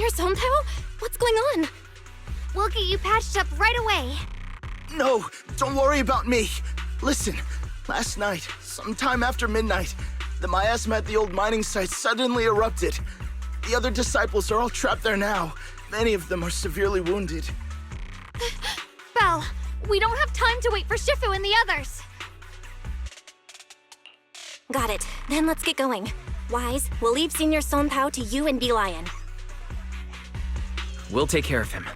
Senior Zone Zero? What's going on? We'll get you patched up right away. No, don't worry about me. Listen, last night, sometime after midnight, the miasma at the old mining site suddenly erupted. The other disciples are all trapped there now. Many of them are severely wounded. Belle, we don't have time to wait for Shifu and the others. Got it. Then let's get going. Wise, we'll leave Senior Zone Zero to you and Dialyn. We'll take care of him.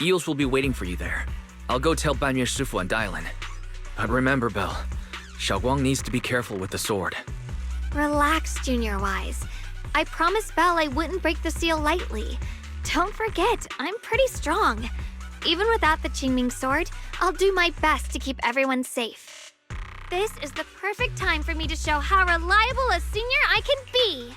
Eels will be waiting for you there. I'll go tell Banyue Shifu and Dialyn. But remember, Belle, Shungaung needs to be careful with the sword. Relax, Junior Wise. I promised Belle I wouldn't break the seal lightly. Don't forget, I'm pretty strong. Even without the Qingming sword, I'll do my best to keep everyone safe. This is the perfect time for me to show how reliable a senior I can be.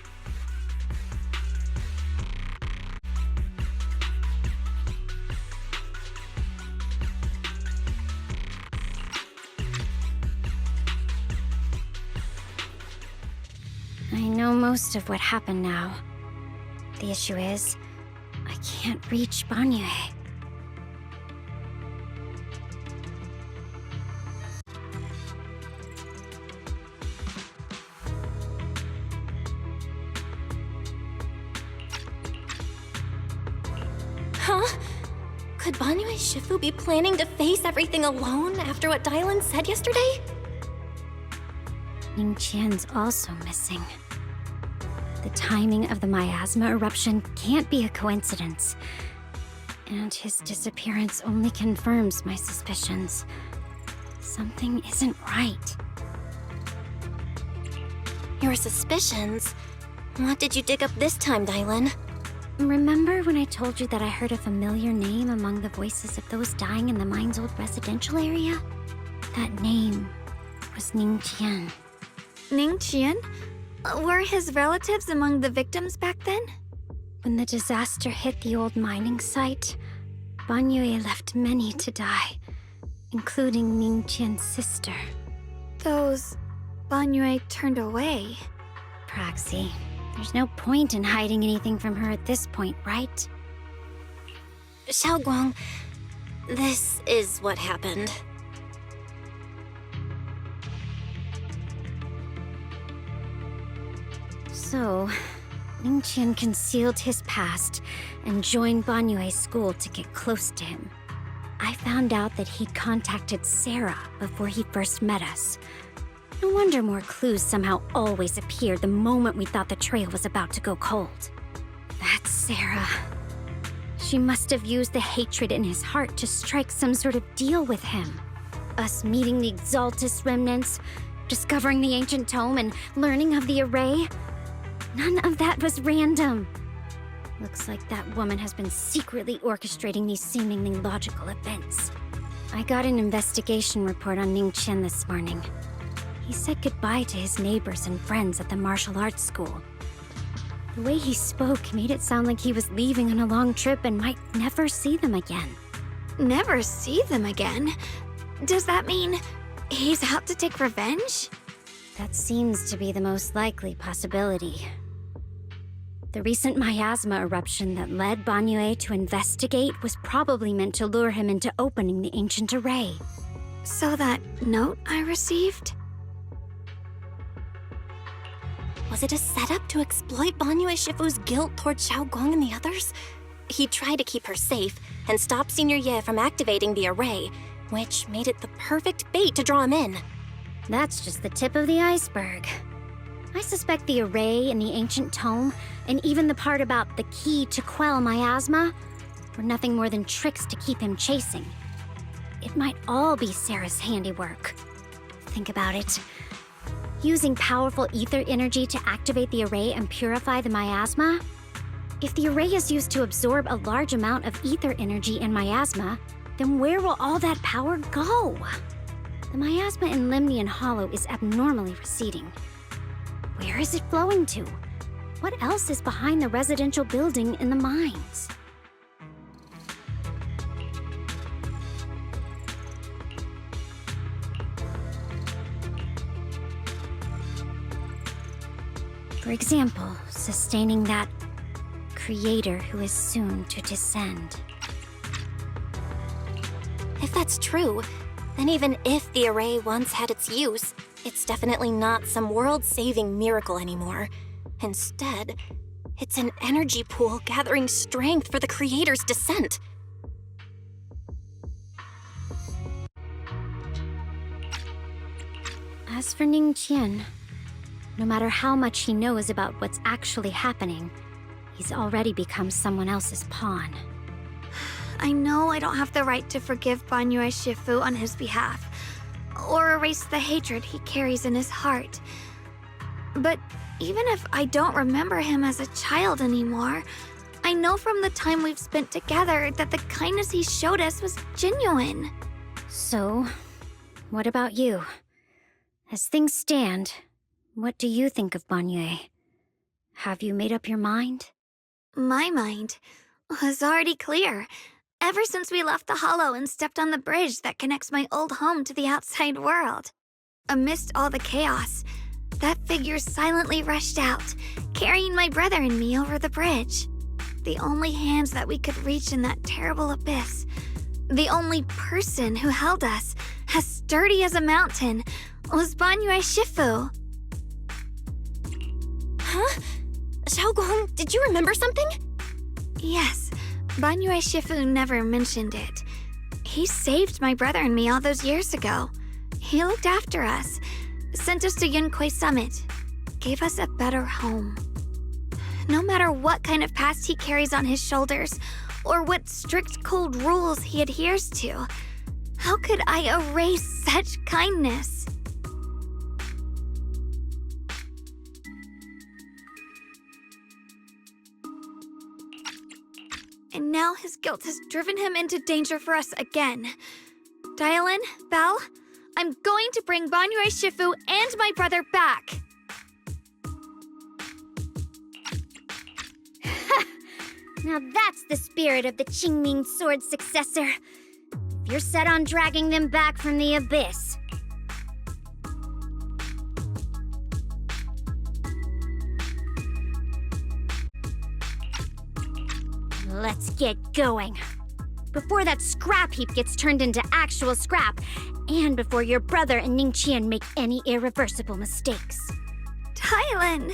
I know most of what happened now. The issue is, I can't reach Banyue. Huh? Could Banyue Shifu be planning to face everything alone after what Dialyn said yesterday? Ningqian's also missing. The timing of the miasma eruption can't be a coincidence. And his disappearance only confirms my suspicions. Something isn't right. Your suspicions? What did you dig up this time, Dialyn? Remember when I told you that I heard a familiar name among the voices of those dying in the mine's old residential area? That name was Ningqian. Ningqian? Were his relatives among the victims back then? When the disaster hit the old mining site, Banyue left many to die, including Ningqian's sister. Those Banyue turned away. Praxi, there's no point in hiding anything from her at this point, right? Shungaung, this is what happened. So, Ningqian concealed his past and joined Banyue's school to get close to him. I found out that he'd contacted Sarah before he first met us. No wonder more clues somehow always appeared the moment we thought the trail was about to go cold. That's Sarah. She must have used the hatred in his heart to strike some sort of deal with him. Us meeting the Exaltus remnants, discovering the ancient tome, and learning of the array. None of that was random. Looks like that woman has been secretly orchestrating these seemingly logical events. I got an investigation report on Ningqian this morning. He said goodbye to his neighbors and friends at the martial arts school. The way he spoke made it sound like he was leaving on a long trip and might never see them again. Never see them again? Does that mean he's out to take revenge? That seems to be the most likely possibility. The recent miasma eruption that led Banyue to investigate was probably meant to lure him into opening the ancient array. So that note I received? Was it a setup to exploit Banyue Shifu's guilt toward Shungaung and the others? He tried to keep her safe and stop Senior Ye from activating the array, which made it the perfect bait to draw him in. That's just the tip of the iceberg. I suspect the array and the ancient tome, and even the part about the key to quell miasma, were nothing more than tricks to keep him chasing. It might all be Sarah's handiwork. Think about it. Using powerful ether energy to activate the array and purify the miasma? If the array is used to absorb a large amount of ether energy and miasma, then where will all that power go? The miasma in Limnian Hollow is abnormally receding. Where is it flowing to? What else is behind the residential building in the mines? For example, sustaining that creator who is soon to descend. If that's true, then even if the array once had its use, it's definitely not some world-saving miracle anymore. Instead, it's an energy pool gathering strength for the creator's descent. As for Ningqian, no matter how much he knows about what's actually happening, he's already become someone else's pawn. I know I don't have the right to forgive Banyue Shifu on his behalf, or erase the hatred he carries in his heart. But even if I don't remember him as a child anymore, I know from the time we've spent together that the kindness he showed us was genuine. So, what about you? As things stand, what do you think of Banyue? Have you made up your mind? My mind was already clear, ever since we left the Hollow and stepped on the bridge that connects my old home to the outside world. Amidst all the chaos, that figure silently rushed out, carrying my brother and me over the bridge. The only hands that we could reach in that terrible abyss. The only person who held us, as sturdy as a mountain, was Banyue Shifu. Huh? Xiaoguang, did you remember something? Yes, Banyue Shifu never mentioned it. He saved my brother and me all those years ago. He looked after us, sent us to Yunquei Summit, gave us a better home. No matter what kind of past he carries on his shoulders, or what strict cold rules he adheres to, how could I erase such kindness? And now his guilt has driven him into danger for us again. Dialyn, Belle, I'm going to bring Banyue Shifu and my brother back. Now that's the spirit of the Qingming Sword's successor. If you're set on dragging them back from the abyss. Let's get going. Before that scrap heap gets turned into actual scrap, and before your brother and Ningqian make any irreversible mistakes. Dialyn!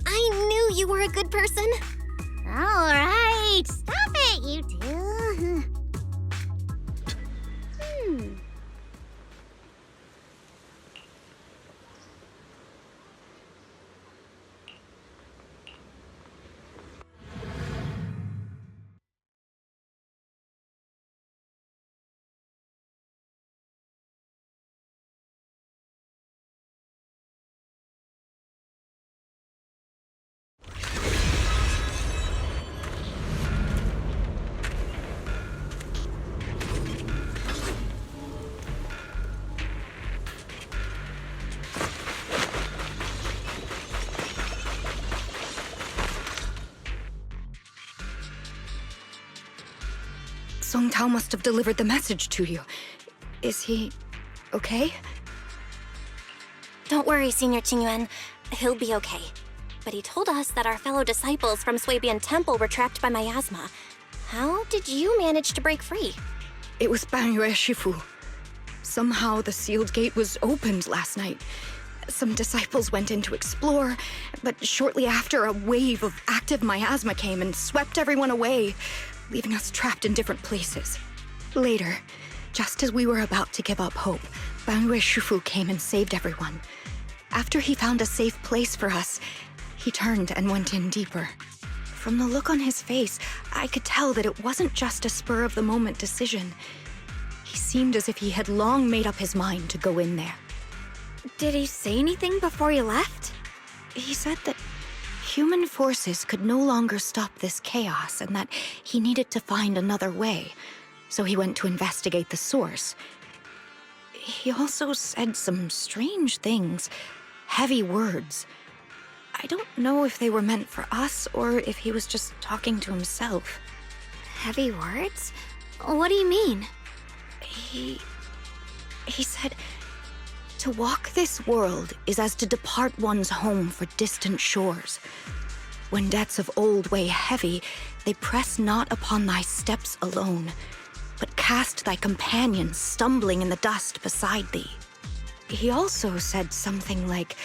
I knew you were a good person. All right, stop it, you two. Song Tao must have delivered the message to you. Is he okay? Don't worry, Senior Qingyuan. He'll be okay. But he told us that our fellow disciples from Suibian Temple were trapped by miasma. How did you manage to break free? It was Banyue Shifu. Somehow the sealed gate was opened last night. Some disciples went in to explore, but shortly after, a wave of active miasma came and swept everyone away, leaving us trapped in different places. Later, just as we were about to give up hope, Banyue Shifu came and saved everyone. After he found a safe place for us, he turned and went in deeper. From the look on his face, I could tell that it wasn't just a spur-of-the-moment decision. He seemed as if he had long made up his mind to go in there. Did he say anything before he left? He said that human forces could no longer stop this chaos and that he needed to find another way, so he went to investigate the source. He also said some strange things, heavy words. I don't know if they were meant for us or if he was just talking to himself. Heavy words? What do you mean? He said, to walk this world is as to depart one's home for distant shores. When debts of old weigh heavy, they press not upon thy steps alone, but cast thy companions stumbling in the dust beside thee. He also said something like,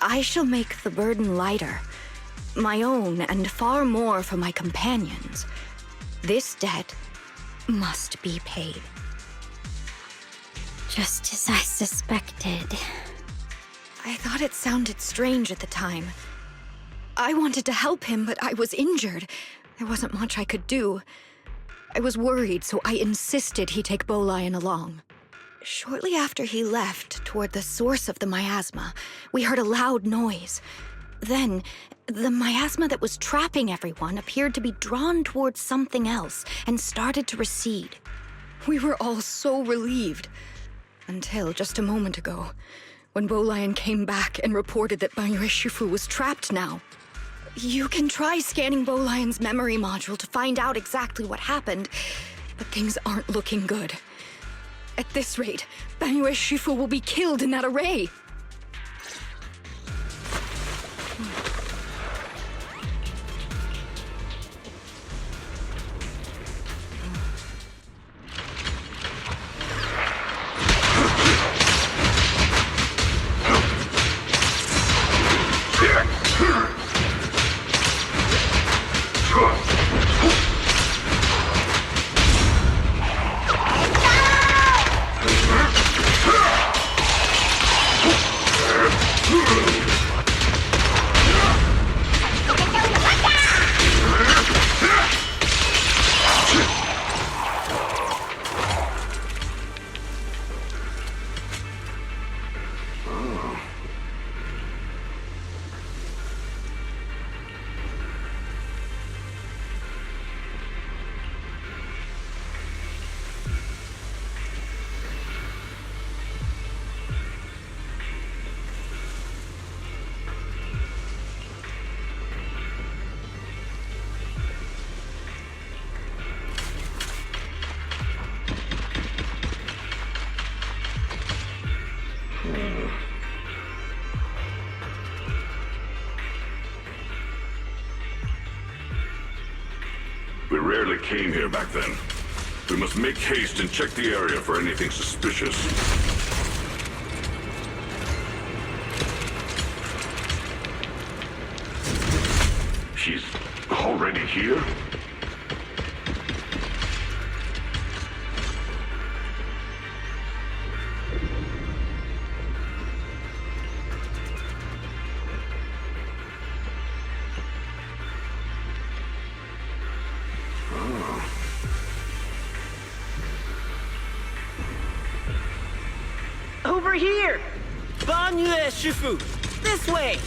I shall make the burden lighter, my own and far more for my companions. This debt must be paid. Just as I suspected. I thought it sounded strange at the time. I wanted to help him, but I was injured. There wasn't much I could do. I was worried, so I insisted he take Bolian along. Shortly after he left, toward the source of the miasma, we heard a loud noise. Then, the miasma that was trapping everyone appeared to be drawn towards something else and started to recede. We were all so relieved. Until just a moment ago, when Bolian came back and reported that Banyue Shifu was trapped now. You can try scanning Bolian's memory module to find out exactly what happened, but things aren't looking good. At this rate, Banyue Shifu will be killed in that array. We rarely came here back then. We must make haste and check the area for anything suspicious. She's already here? Over here! Banyue Shifu! This way!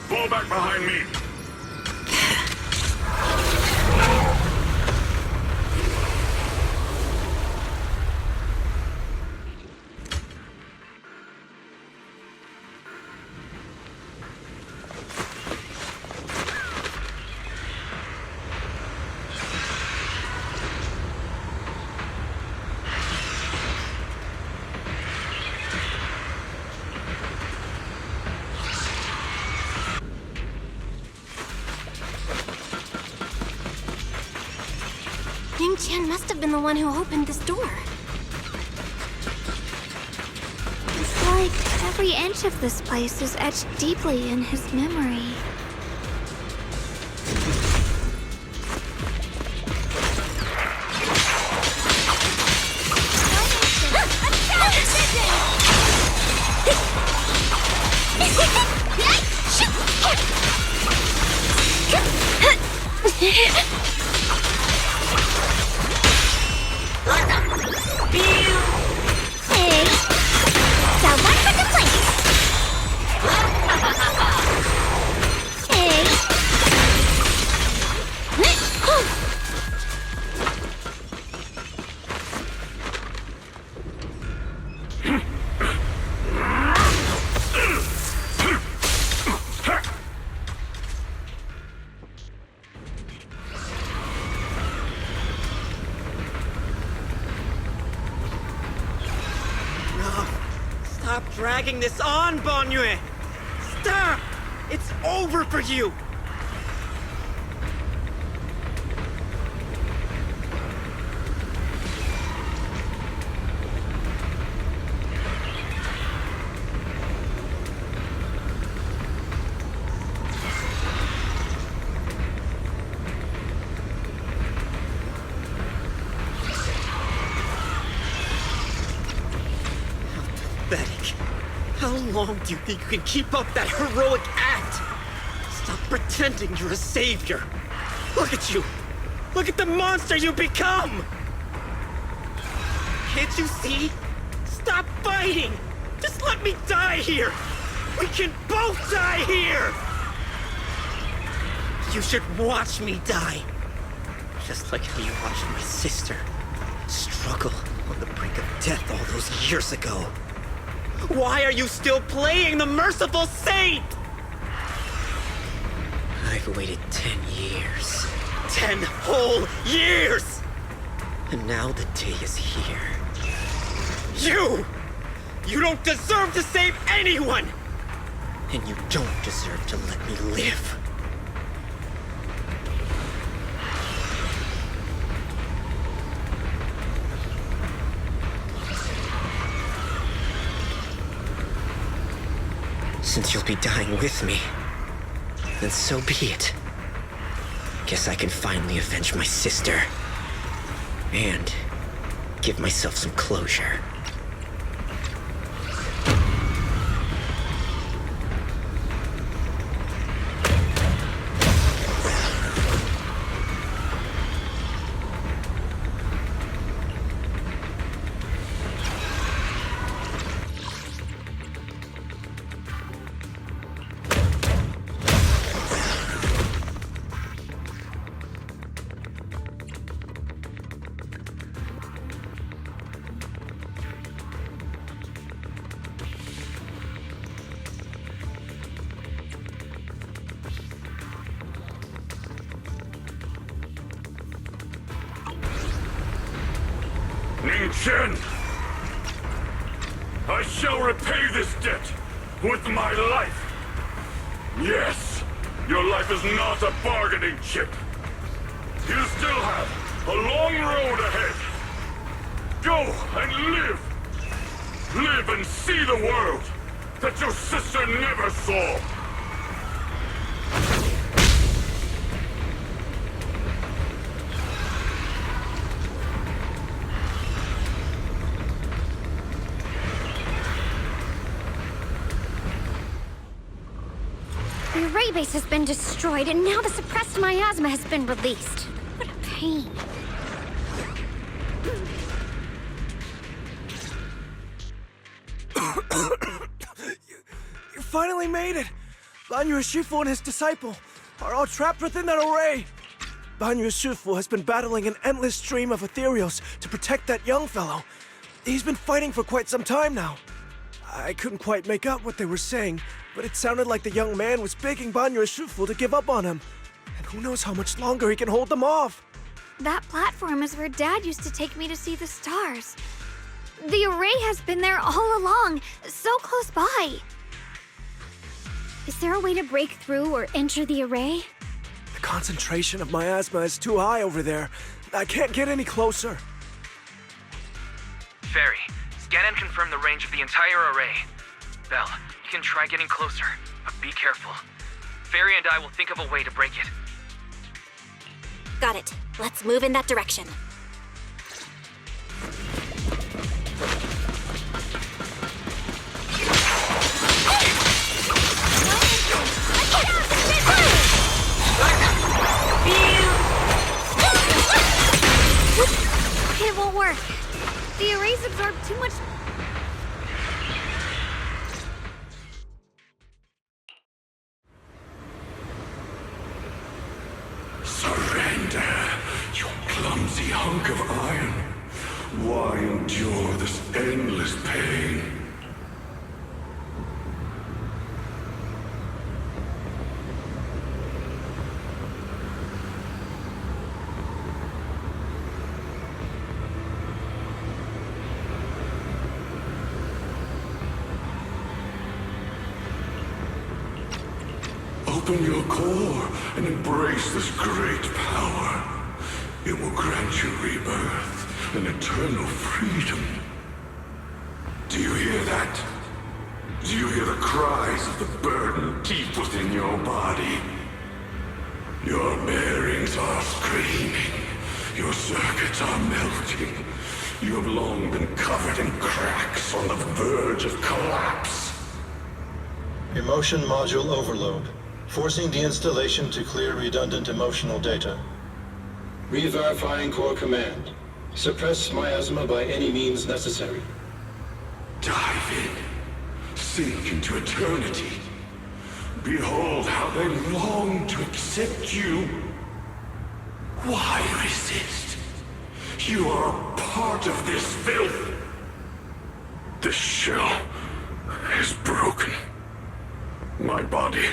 Fall back behind me! Chen must have been the one who opened this door. It's like every inch of this place is etched deeply in his memory. dragging this on, Banyue! Stop! It's over for you! Pathetic. How long do you think you can keep up that heroic act? Stop pretending you're a savior. Look at you. Look at the monster you become. Can't you see? Stop fighting. Just let me die here. We can both die here. You should watch me die. Just like how you watched my sister struggle on the brink of death all those years ago. Why are you still playing the merciful saint? I've waited 10 years. 10 whole years! And now the day is here. You don't deserve to save anyone! And you don't deserve to let me live. Since you'll be dying with me, then so be it. Guess I can finally avenge my sister. And give myself some closure. Chen! I shall repay this debt with my life. Yes, your life is not a bargaining chip. You still have a long road ahead. Go and live. Live and see the world that your sister never saw. The array base has been destroyed, and now the suppressed miasma has been released. What a pain. You finally made it! Banyue Shifu and his disciple are all trapped within that array. Banyue Shifu has been battling an endless stream of ethereals to protect that young fellow. He's been fighting for quite some time now. I couldn't quite make out what they were saying, but it sounded like the young man was begging Banyue Shifu to give up on him. And who knows how much longer he can hold them off. That platform is where Dad used to take me to see the stars. The array has been there all along, so close by. Is there a way to break through or enter the array? The concentration of miasma is too high over there. I can't get any closer. Fairy, scan and confirm the range of the entire array. Belle, you can try getting closer, but be careful. Fairy and I will think of a way to break it. Got it. Let's move in that direction. It won't work. The arrays absorb too much. Surrender, you clumsy hunk of iron. Why endure this endless pain? Open your core and embrace this great power. It will grant you rebirth and eternal freedom. Do you hear that? Do you hear the cries of the burden deep within your body? Your bearings are screaming. Your circuits are melting. You have long been covered in cracks on the verge of collapse. Emotion module overload. Forcing deinstallation to clear redundant emotional data. Re-verifying core command. Suppress miasma by any means necessary. Dive in. Sink into eternity. Behold how they long to accept you. Why resist? You are a part of this filth. This shell is broken. My body,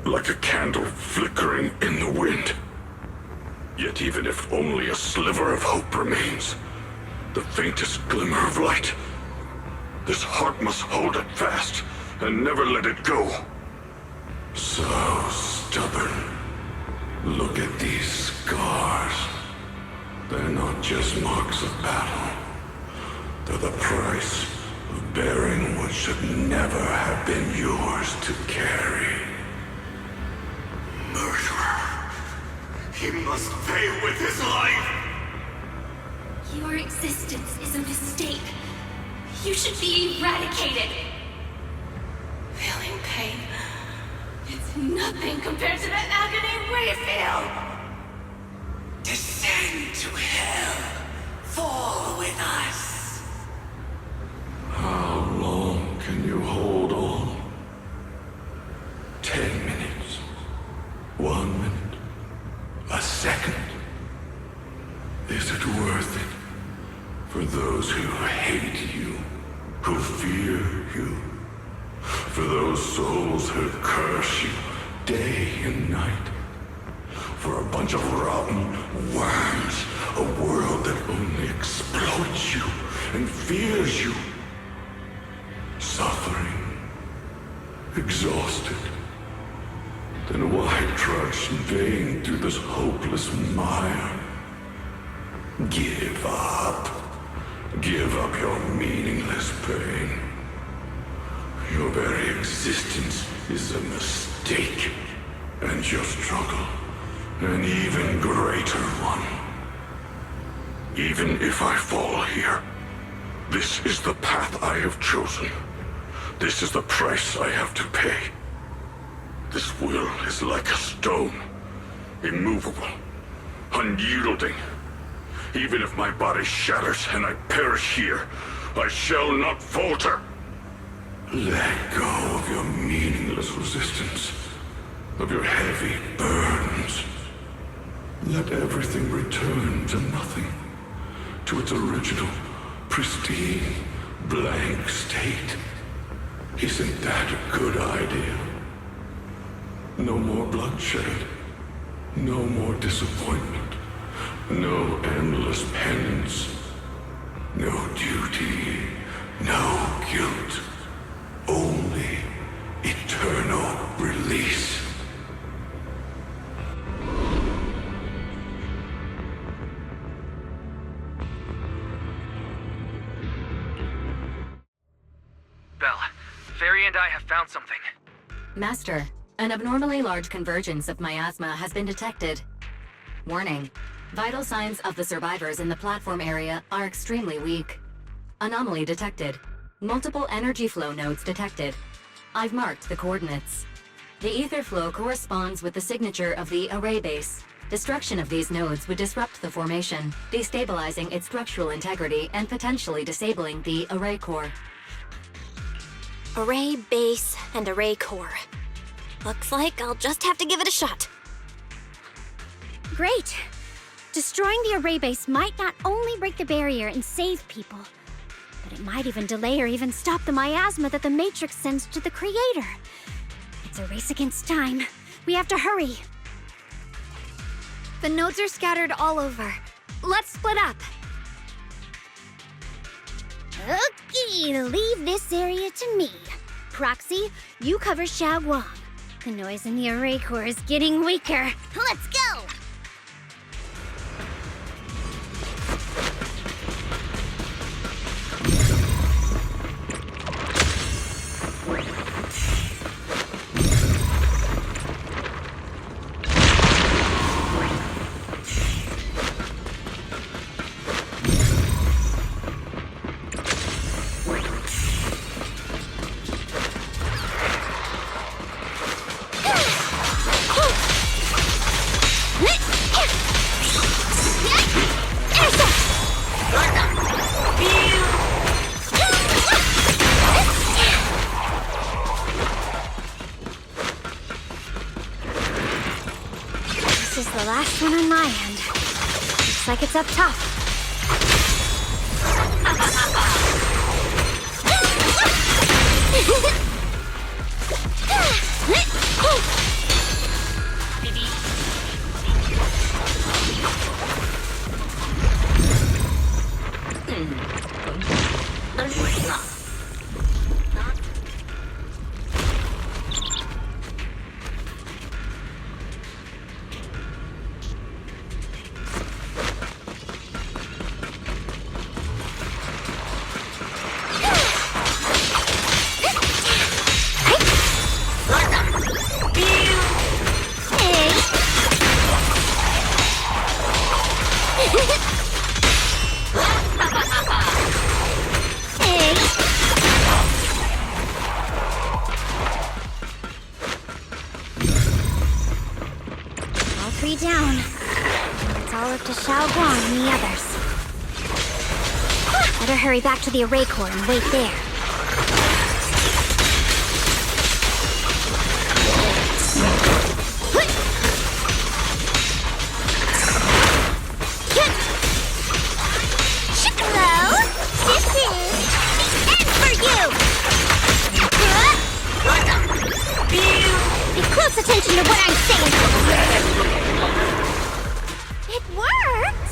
like a candle flickering in the wind. Yet even if only a sliver of hope remains, the faintest glimmer of light, this heart must hold it fast and never let it go. So stubborn. Look at these scars. They're not just marks of battle. They're the price of bearing what should never have been yours to carry. Murderer. He must pay with his life! Your existence is a mistake. You should be eradicated. Feeling pain. It's nothing compared to that agony we feel. Descend to hell. Fall with us. How long can you hold on? 10 minutes. 1 minute. A second. Is it worth it? For those who hate you, who fear you, for those souls who curse you day and night, for a bunch of rotten worms, a world that only exploits you and fears you, suffering, exhausted. Then why trudge in vain through this hopeless mire? Give up. Give up your meaningless pain. Your very existence is a mistake, and your struggle, an even greater one. Even if I fall here, this is the path I have chosen. This is the price I have to pay. This will is like a stone, immovable, unyielding. Even if my body shatters and I perish here, I shall not falter. Let go of your meaningless resistance, of your heavy burdens. Let everything return to nothing, to its original, pristine, blank state. Isn't that a good idea? No more bloodshed, no more disappointment, no endless penance, no duty, no guilt, only eternal release. Belle, Fairy and I have found something. Master, an abnormally large convergence of miasma has been detected. Warning. Vital signs of the survivors in the platform area are extremely weak. Anomaly detected. Multiple energy flow nodes detected. I've marked the coordinates. The ether flow corresponds with the signature of the array base. Destruction of these nodes would disrupt the formation, destabilizing its structural integrity and potentially disabling the array core. Array base and array core. Looks like I'll just have to give it a shot. Great! Destroying the array base might not only break the barrier and save people, but it might even delay or even stop the miasma that the Matrix sends to the Creator. It's a race against time. We have to hurry. The nodes are scattered all over. Let's split up. Okay, leave this area to me. Proxy, you cover Shungaong. The noise in the array core is getting weaker. Let's go! This is the last one on my end. Looks like it's up top. All three down. It's all up to Shungaung and the others. Better hurry back to the array core and wait there. Hello? This is the end for you! Pay close attention to what I'm saying. It worked!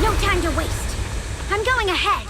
No time to waste. I'm going ahead.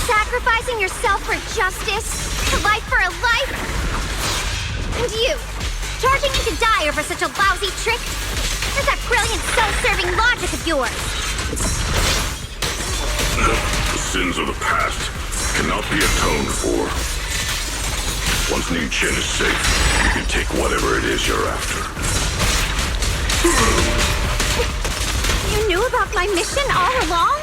Sacrificing yourself for justice? A life for a life? And you, charging me to die over such a lousy trick? Where's that brilliant self-serving logic of yours? The sins of the past cannot be atoned for. Once Ning Chen is safe, you can take whatever it is you're after. You knew about my mission all along?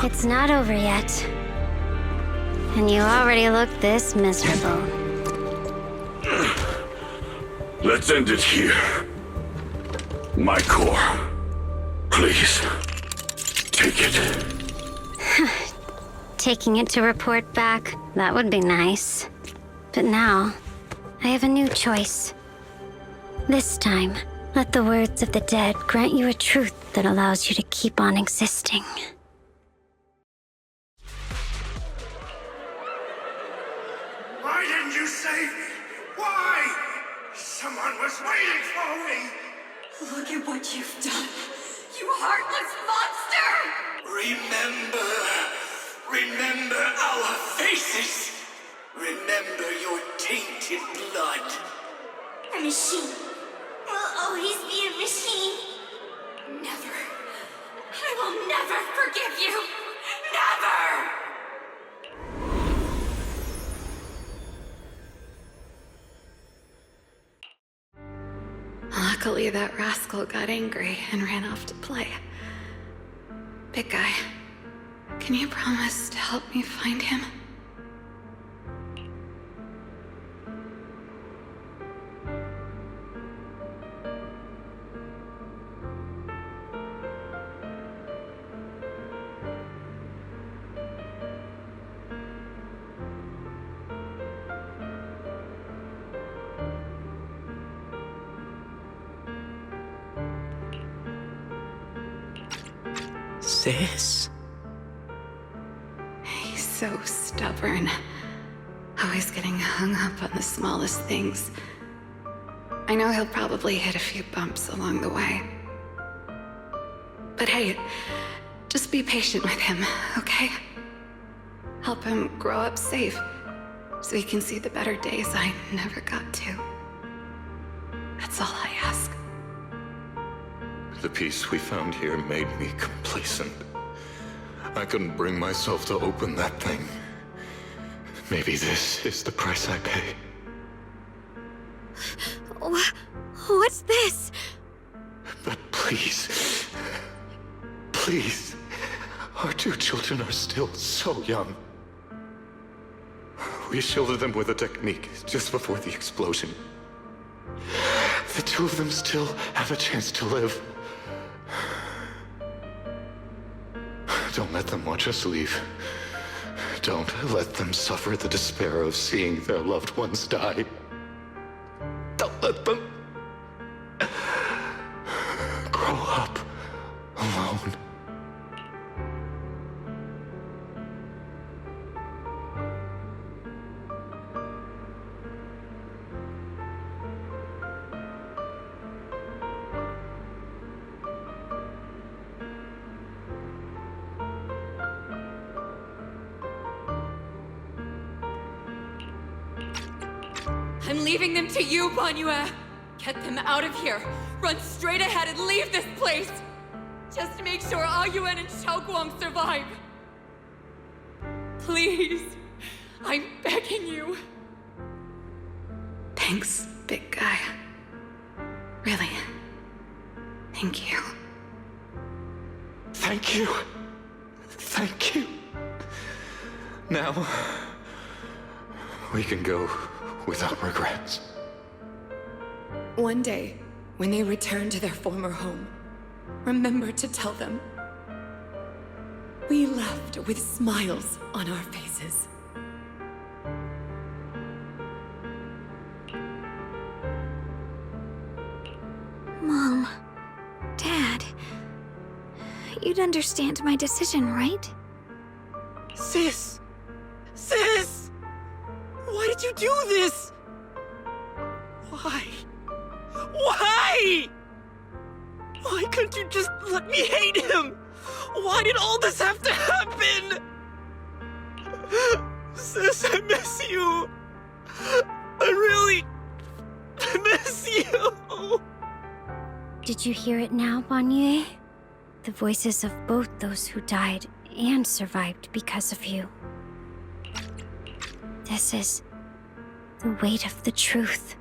It's not over yet. And you already look this miserable. Let's end it here. My core. Please. Take it. Taking it to report back, that would be nice. But now, I have a new choice. This time, let the words of the dead grant you a truth that allows you to keep on existing. Why didn't you save me? Why? Someone was waiting for me. Look at what you've done. You heartless monster! Remember our faces. Remember your tainted blood. A machine will always be a machine. Never. I will never forgive you. Never! Luckily, that rascal got angry and ran off to play. Big guy, can you promise to help me find him? Sis? He's so stubborn. Always getting hung up on the smallest things. I know he'll probably hit a few bumps along the way. But hey, just be patient with him, okay? Help him grow up safe, so he can see the better days I never got to. That's all I ask. The peace we found here made me complacent. I couldn't bring myself to open that thing. Maybe this is the price I pay. What's this? But please, please, our two children are still so young. We shielded them with a technique just before the explosion. The two of them still have a chance to live. Don't let them watch us leave. Don't let them suffer the despair of seeing their loved ones die. Don't let them grow up alone. I'm leaving them to you, Banyue. Get them out of here. Run straight ahead and leave this place. Just to make sure Ayuan and Xiaoguang survive. Please. I'm begging you. Thanks, big guy. Really. Thank you. Thank you. Thank you. Now, we can go without regrets. One day, when they return to their former home, remember to tell them we left with smiles on our faces. Mom, Dad, you'd understand my decision, right? Sis! Sis! Why did you do this? Why? Why? Why couldn't you just let me hate him? Why did all this have to happen? Sis, I miss you. I really miss you. Did you hear it now, Banyue? The voices of both those who died and survived because of you. This is the weight of the truth.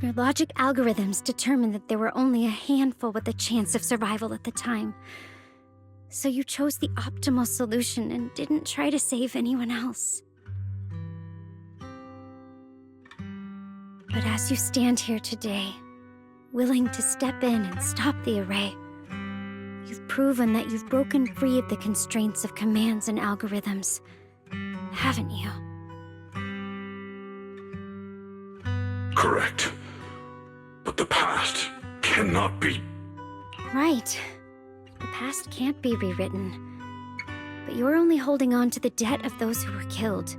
Your logic algorithms determined that there were only a handful with a chance of survival at the time. So you chose the optimal solution and didn't try to save anyone else. But as you stand here today, willing to step in and stop the array, you've proven that you've broken free of the constraints of commands and algorithms, haven't you? Correct. But the past cannot be... Right. The past can't be rewritten. But you're only holding on to the debt of those who were killed.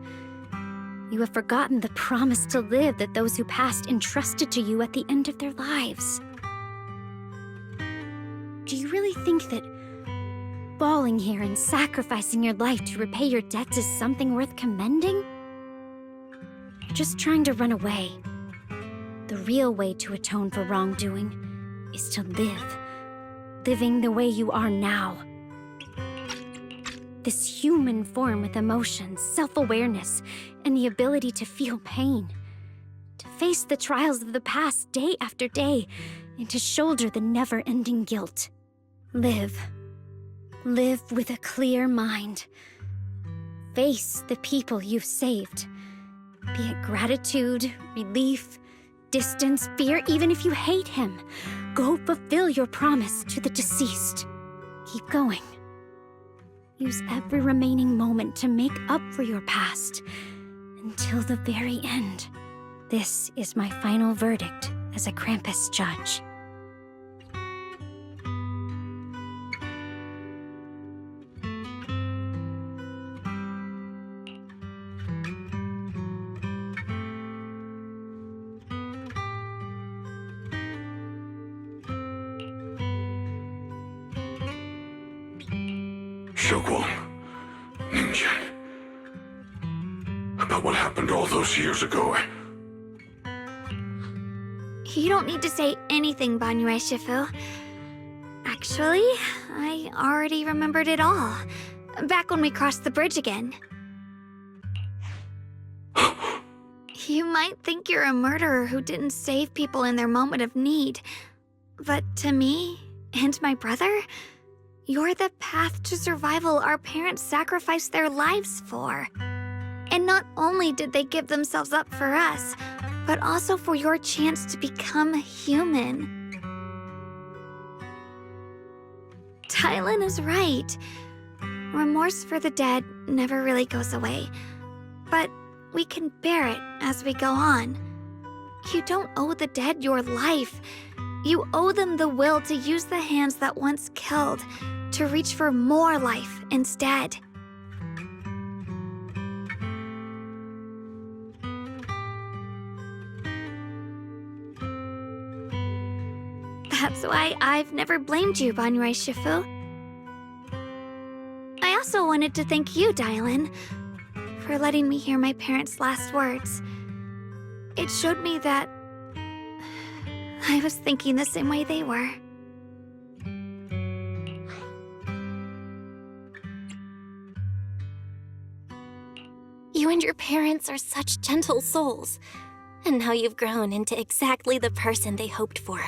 You have forgotten the promise to live that those who passed entrusted to you at the end of their lives. Do you really think that falling here and sacrificing your life to repay your debts is something worth commending? You're just trying to run away. The real way to atone for wrongdoing is to live. Living the way you are now. This human form with emotions, self-awareness, and the ability to feel pain. To face the trials of the past day after day, and to shoulder the never-ending guilt. Live. Live with a clear mind. Face the people you've saved. Be it gratitude, relief, distance, fear, even if you hate him. Go fulfill your promise to the deceased. Keep going. Use every remaining moment to make up for your past, until the very end. This is my final verdict as a Krampus judge. Shungaung, Ningqian. About what happened all those years ago. You don't need to say anything, Banyue Shifu. Actually, I already remembered it all. Back when we crossed the bridge again. You might think you're a murderer who didn't save people in their moment of need. But to me, and my brother, you're the path to survival our parents sacrificed their lives for. And not only did they give themselves up for us, but also for your chance to become human. Dialyn is right. Remorse for the dead never really goes away. But we can bear it as we go on. You don't owe the dead your life. You owe them the will to use the hands that once killed, to reach for more life instead. That's why I've never blamed you, Banyue Shifu. I also wanted to thank you, Dialyn, for letting me hear my parents' last words. It showed me that I was thinking the same way they were. You and your parents are such gentle souls. And now you've grown into exactly the person they hoped for.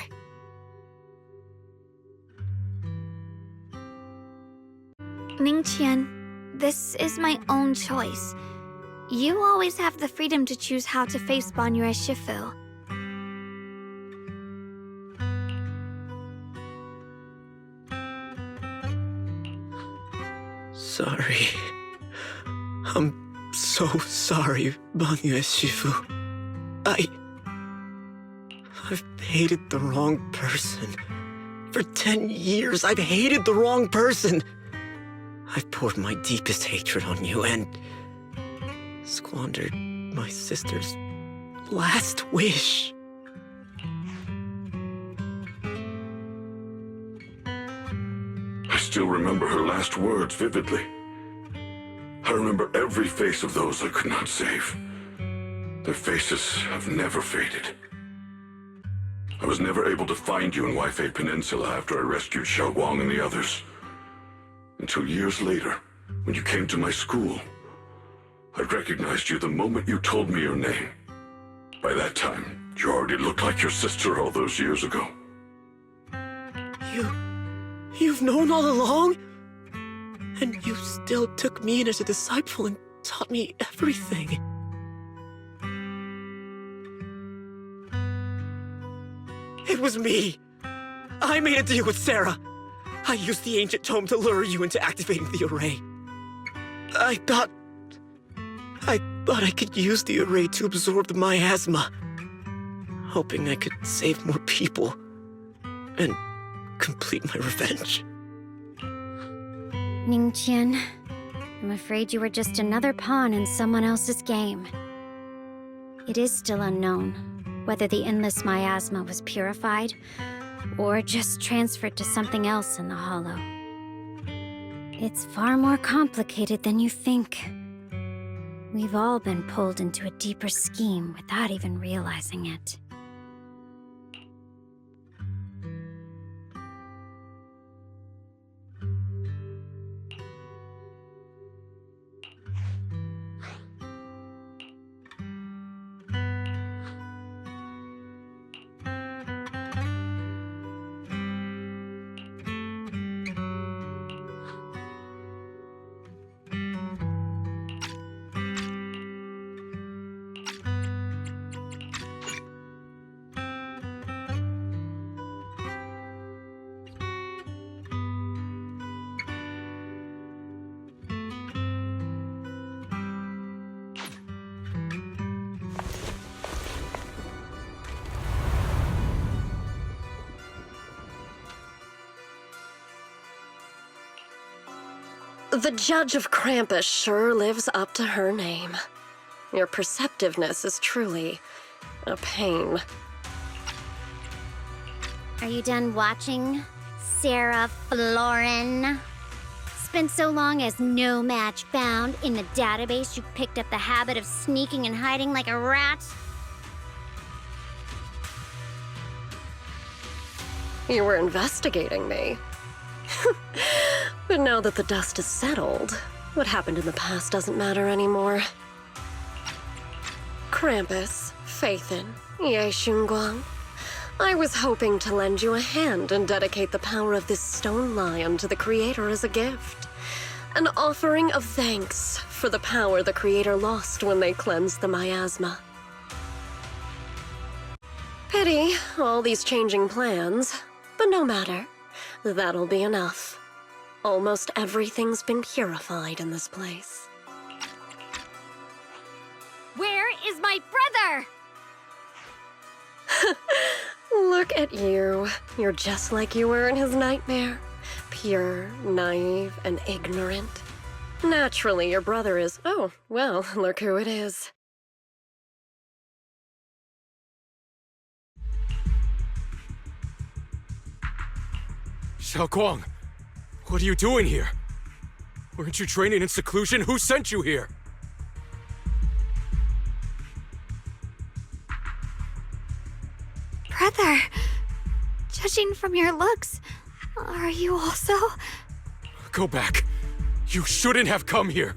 Ningqian, this is my own choice. You always have the freedom to choose how to face Banyue Shifu. Sorry. I'm so sorry, Banyue Shifu. I've hated the wrong person. For 10 years, I've hated the wrong person. I've poured my deepest hatred on you and squandered my sister's last wish. I still remember her last words vividly. I remember every face of those I could not save. Their faces have never faded. I was never able to find you in Waifei Peninsula after I rescued Shungaung and the others. Until years later, when you came to my school, I recognized you the moment you told me your name. By that time, you already looked like your sister all those years ago. You've known all along? And you still took me in as a disciple and taught me everything. It was me. I made a deal with Sarah. I used the ancient tome to lure you into activating the array. I thought I could use the array to absorb the miasma, hoping I could save more people and complete my revenge. Ningqian, I'm afraid you were just another pawn in someone else's game. It is still unknown whether the endless miasma was purified or just transferred to something else in the Hollow. It's far more complicated than you think. We've all been pulled into a deeper scheme without even realizing it. The Judge of Krampus sure lives up to her name. Your perceptiveness is truly a pain. Are you done watching, Sarah Florin? Spent so long as no match found in the database, you picked up the habit of sneaking and hiding like a rat? You were investigating me. But now that the dust is settled, what happened in the past doesn't matter anymore. Krampus, Phaethon, Ye Shungaung, I was hoping to lend you a hand and dedicate the power of this stone lion to the Creator as a gift. An offering of thanks for the power the Creator lost when they cleansed the miasma. Pity, all these changing plans, but no matter. That'll be enough. Almost everything's been purified in this place. Where is my brother? Look at you. You're just like you were in his nightmare. Pure, naive, and ignorant. Naturally, your brother is... Oh, well, look who it is. Shungaung, what are you doing here? Weren't you training in seclusion? Who sent you here? Brother, judging from your looks, are you also? Go back. You shouldn't have come here.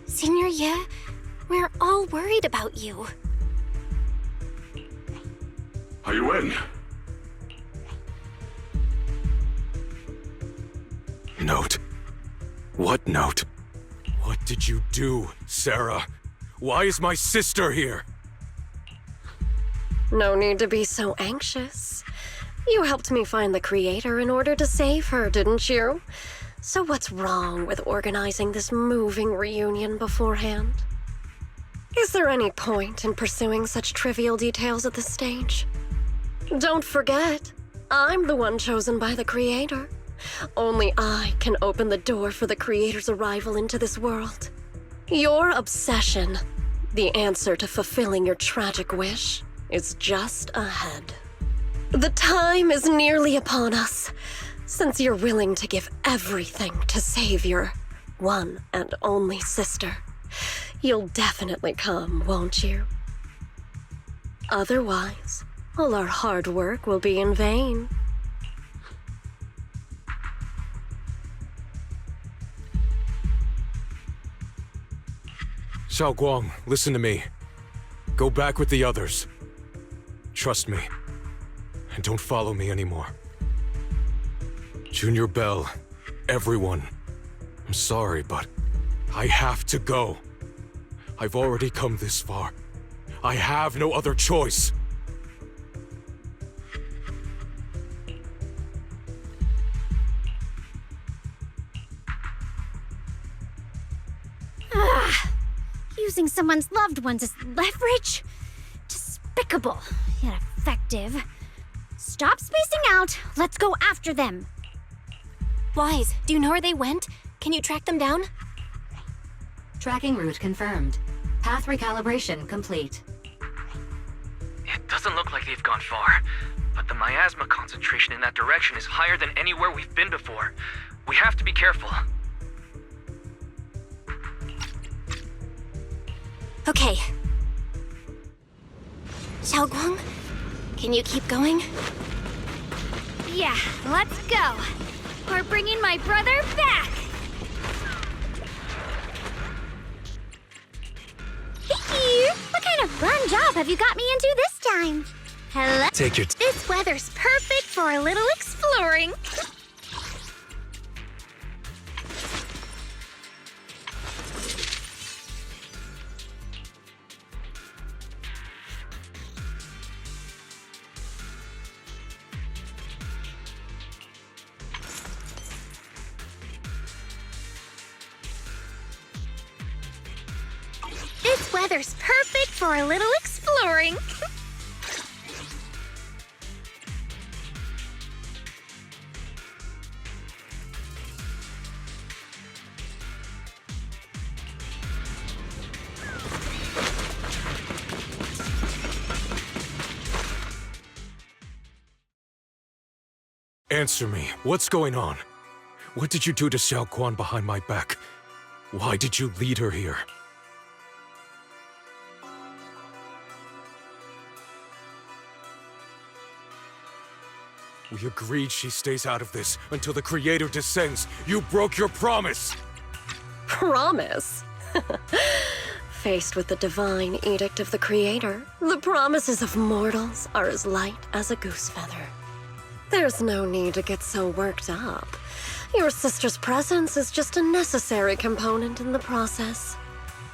Senior Ye, we're all worried about you. Are you in? Note. What note? What did you do, Sarah? Why is my sister here? No need to be so anxious. You helped me find the Creator in order to save her, didn't you? So what's wrong with organizing this moving reunion beforehand? Is there any point in pursuing such trivial details at this stage? Don't forget, I'm the one chosen by the Creator. Only I can open the door for the Creator's arrival into this world. Your obsession, the answer to fulfilling your tragic wish, is just ahead. The time is nearly upon us, since you're willing to give everything to save your one and only sister. You'll definitely come, won't you? Otherwise, all our hard work will be in vain. Shungaung, listen to me. Go back with the others. Trust me. And don't follow me anymore. Junior Bell, everyone. I'm sorry, but I have to go. I've already come this far. I have no other choice. Using someone's loved ones as leverage? Despicable, yet effective. Stop spacing out. Let's go after them. Wise, do you know where they went? Can you track them down? Tracking route confirmed. Path recalibration complete. It doesn't look like they've gone far, but the miasma concentration in that direction is higher than anywhere we've been before. We have to be careful. Okay. Xiaoguang, can you keep going? Yeah, let's go. We're bringing my brother back. What kind of fun job have you got me into this time? Hello? Take your This weather's perfect for a little exploring. This weather's perfect for a little exploring. Answer me. What's going on? What did you do to Xiaoguang behind my back? Why did you lead her here? We agreed she stays out of this until the Creator descends. You broke your promise! Promise? Faced with the divine edict of the Creator, the promises of mortals are as light as a goose feather. There's no need to get so worked up. Your sister's presence is just a necessary component in the process.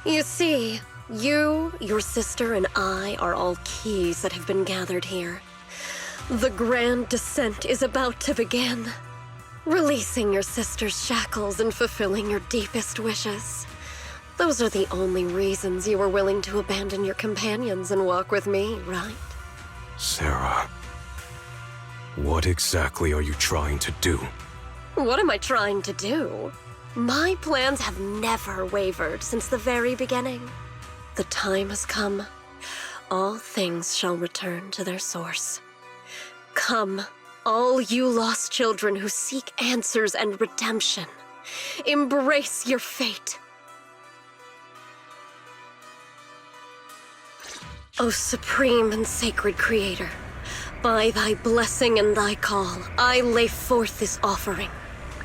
You see, you, your sister, and I are all keys that have been gathered here. The grand descent is about to begin. Releasing your sister's shackles and fulfilling your deepest wishes. Those are the only reasons you were willing to abandon your companions and walk with me, right? Sarah, what exactly are you trying to do? What am I trying to do? My plans have never wavered since the very beginning. The time has come. All things shall return to their source. Come, all you lost children who seek answers and redemption. Embrace your fate. O supreme and sacred Creator, by thy blessing and thy call, I lay forth this offering.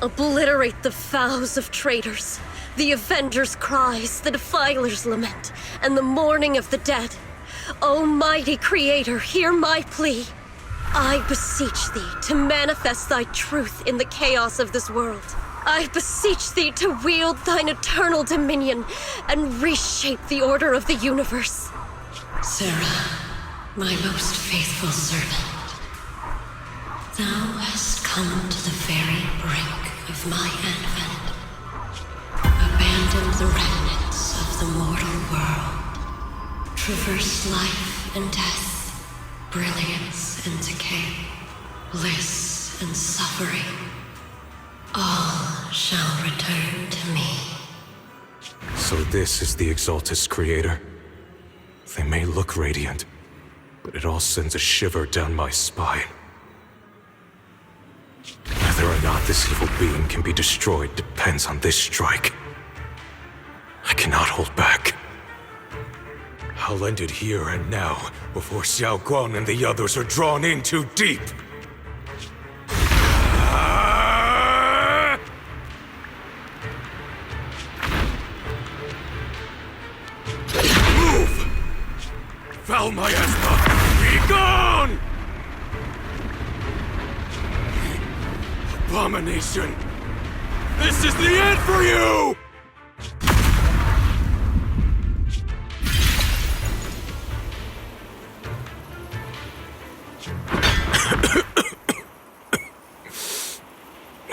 Obliterate the vows of traitors, the avengers' cries, the defilers' lament, and the mourning of the dead. O mighty Creator, hear my plea. I beseech thee to manifest thy truth in the chaos of this world. I beseech thee to wield thine eternal dominion and reshape the order of the universe. Sarah, my most faithful servant, thou hast come to the very brink of my advent. Abandon the remnants of the mortal world. Traverse life and death, brilliance and decay, bliss and suffering. All shall return to me. So this is the Exaltus Creator. They may look radiant, but it all sends a shiver down my spine. Whether or not this evil being can be destroyed depends on this strike. I cannot hold back. I'll end it here and now, before Xiaoguang and the others are drawn in too deep. Move! Foul miasma, be gone! Abomination! This is the end for you!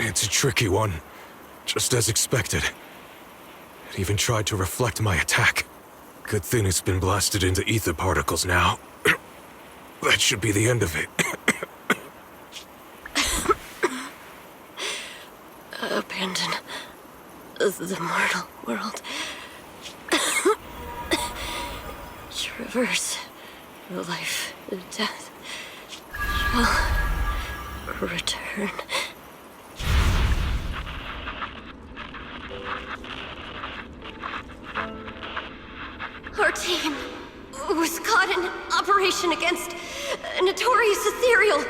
It's a tricky one, just as expected. It even tried to reflect my attack. Good thing it's been blasted into ether particles now. That should be the end of it. abandon the mortal world. Traverse life and death shall return. Our team was caught in an operation against a notorious ethereal.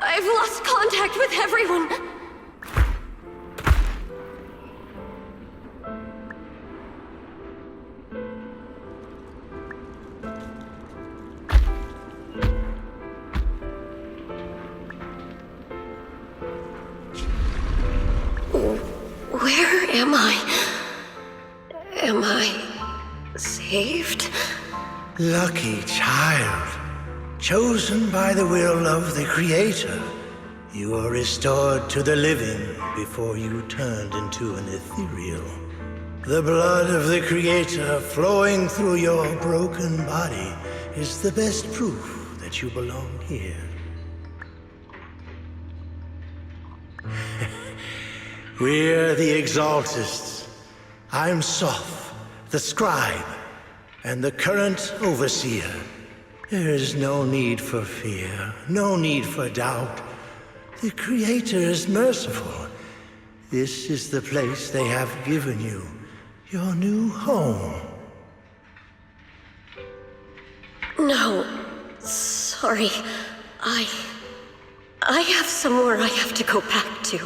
I've lost contact with everyone. Where am I? Am I saved? Lucky child. Chosen by the will of the Creator, you were restored to the living before you turned into an ethereal. The blood of the Creator flowing through your broken body is the best proof that you belong here. We're the Exaltists. I'm Soph, the Scribe, and the current Overseer. There is no need for fear, no need for doubt. The Creator is merciful. This is the place they have given you, your new home. No, sorry. I have somewhere I have to go back to.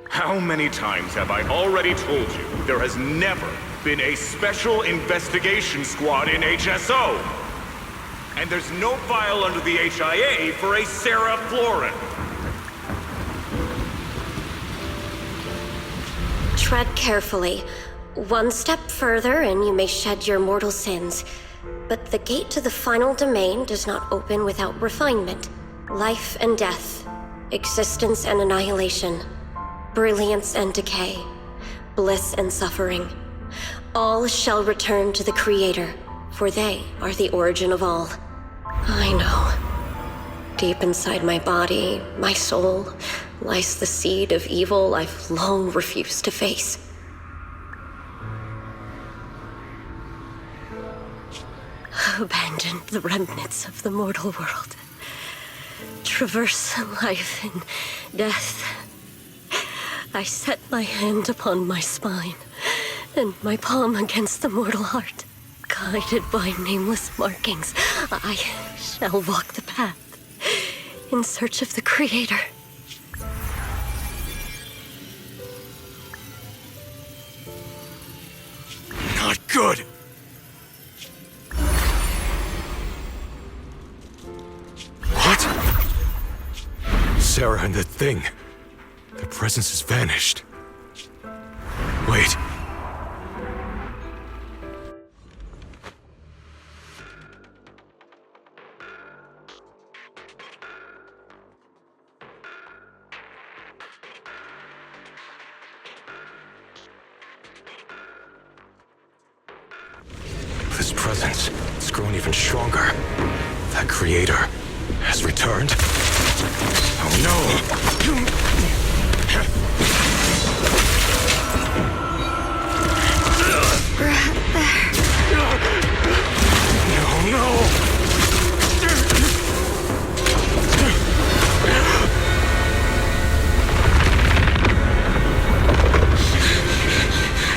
How many times have I already told you there has never been a special investigation squad in HSO? And there's no file under the HIA for a Sarah Florin. Tread carefully. One step further and you may shed your mortal sins. But the gate to the final domain does not open without refinement. Life and death. Existence and annihilation. Brilliance and decay. Bliss and suffering. All shall return to the Creator, for they are the origin of all. I know. Deep inside my body, my soul, lies the seed of evil I've long refused to face. Abandon the remnants of the mortal world. Traverse life and death. I set my hand upon my spine, and my palm against the mortal heart. Guided by nameless markings, I shall walk the path in search of the Creator. Not good! What? Sarah and the thing. Their presence has vanished. Wait. This presence, it's grown even stronger. That Creator has returned. Oh no! No, no!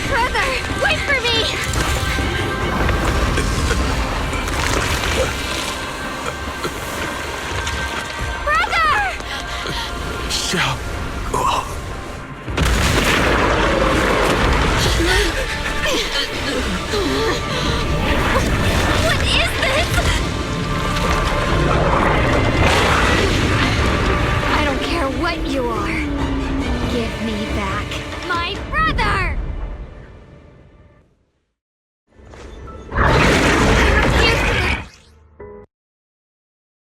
Brother, wait for me! Zhao.